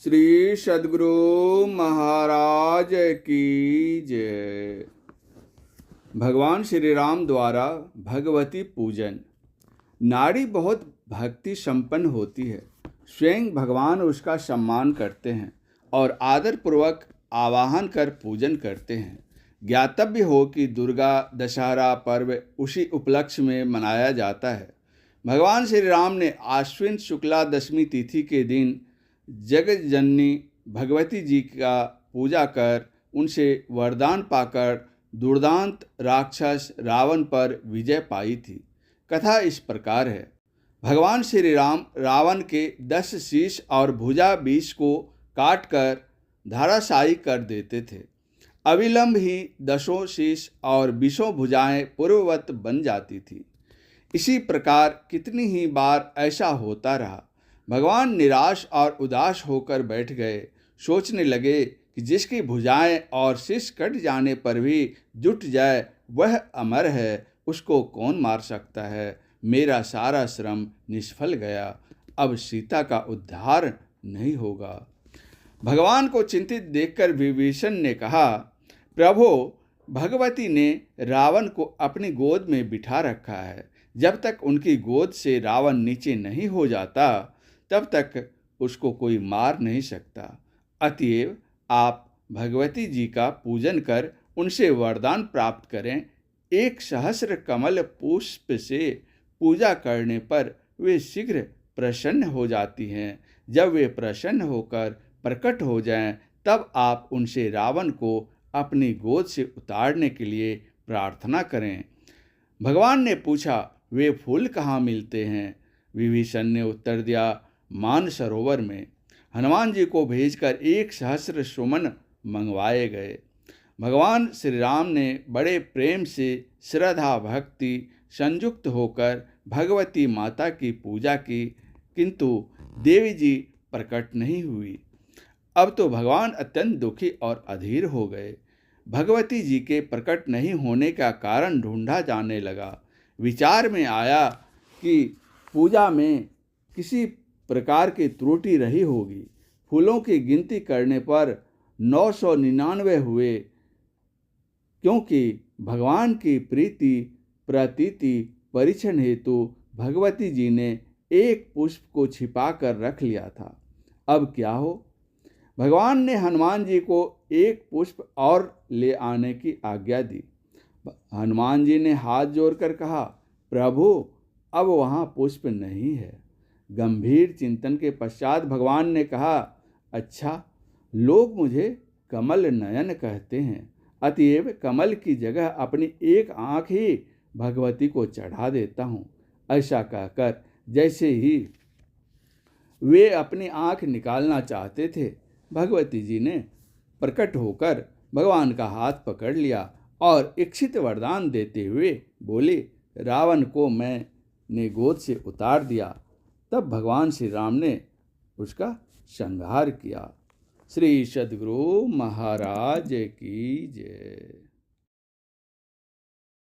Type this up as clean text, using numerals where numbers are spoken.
श्री सद्गुरु महाराज की जय। भगवान श्री राम द्वारा भगवती पूजन। नारी बहुत भक्ति संपन्न होती है। स्वयं भगवान उसका सम्मान करते हैं और आदरपूर्वक आवाहन कर पूजन करते हैं। ज्ञातव्य हो कि दुर्गा दशहरा पर्व उसी उपलक्ष्य में मनाया जाता है। भगवान श्री राम ने आश्विन शुक्ला दशमी तिथि के दिन जगत जननी भगवती जी का पूजा कर उनसे वरदान पाकर दुर्दांत राक्षस रावण पर विजय पाई थी। कथा इस प्रकार है। भगवान श्री राम रावण के 10 शीश और भुजा 20 को काटकर धराशायी कर देते थे। अविलंब ही 10 शीश और 20 भुजाएं पूर्ववत बन जाती थी। इसी प्रकार कितनी ही बार ऐसा होता रहा। भगवान निराश और उदास होकर बैठ गए। सोचने लगे कि जिसकी भुजाएं और शीश कट जाने पर भी जुट जाए वह अमर है, उसको कौन मार सकता है। मेरा सारा श्रम निष्फल गया, अब सीता का उद्धार नहीं होगा। भगवान को चिंतित देखकर विभीषण ने कहा, प्रभु, भगवती ने रावण को अपनी गोद में बिठा रखा है। जब तक उनकी गोद से रावण नीचे नहीं हो जाता तब तक उसको कोई मार नहीं सकता। अतएव आप भगवती जी का पूजन कर उनसे वरदान प्राप्त करें। 1 सहस्र कमल पुष्प से पूजा करने पर वे शीघ्र प्रसन्न हो जाती हैं। जब वे प्रसन्न होकर प्रकट हो जाएं, तब आप उनसे रावण को अपनी गोद से उतारने के लिए प्रार्थना करें। भगवान ने पूछा, वे फूल कहाँ मिलते हैं? विभीषण ने उत्तर दिया, मानसरोवर में। हनुमान जी को भेजकर 1 सहस्र सुमन मंगवाए गए। भगवान श्री राम ने बड़े प्रेम से श्रद्धा भक्ति संयुक्त होकर भगवती माता की पूजा की, किंतु देवी जी प्रकट नहीं हुई। अब तो भगवान अत्यंत दुखी और अधीर हो गए। भगवती जी के प्रकट नहीं होने का कारण ढूंढा जाने लगा। विचार में आया कि पूजा में किसी प्रकार की त्रुटि रही होगी। फूलों की गिनती करने पर 999 हुए, क्योंकि भगवान की प्रीति प्रतीति परीक्षण हेतु भगवती जी ने एक पुष्प को छिपा कर रख लिया था। अब क्या हो? भगवान ने हनुमान जी को एक पुष्प और ले आने की आज्ञा दी। हनुमान जी ने हाथ जोड़कर कहा, प्रभु, अब वहाँ पुष्प नहीं है। गंभीर चिंतन के पश्चात भगवान ने कहा, अच्छा, लोग मुझे कमल नयन कहते हैं, अतएव कमल की जगह अपनी एक आँख ही भगवती को चढ़ा देता हूँ। ऐसा कहकर जैसे ही वे अपनी आँख निकालना चाहते थे, भगवती जी ने प्रकट होकर भगवान का हाथ पकड़ लिया और इच्छित वरदान देते हुए बोले, रावण को मैंने गोद से उतार दिया। तब भगवान श्री राम ने उसका संहार किया। श्री सद्गुरु महाराज की जय।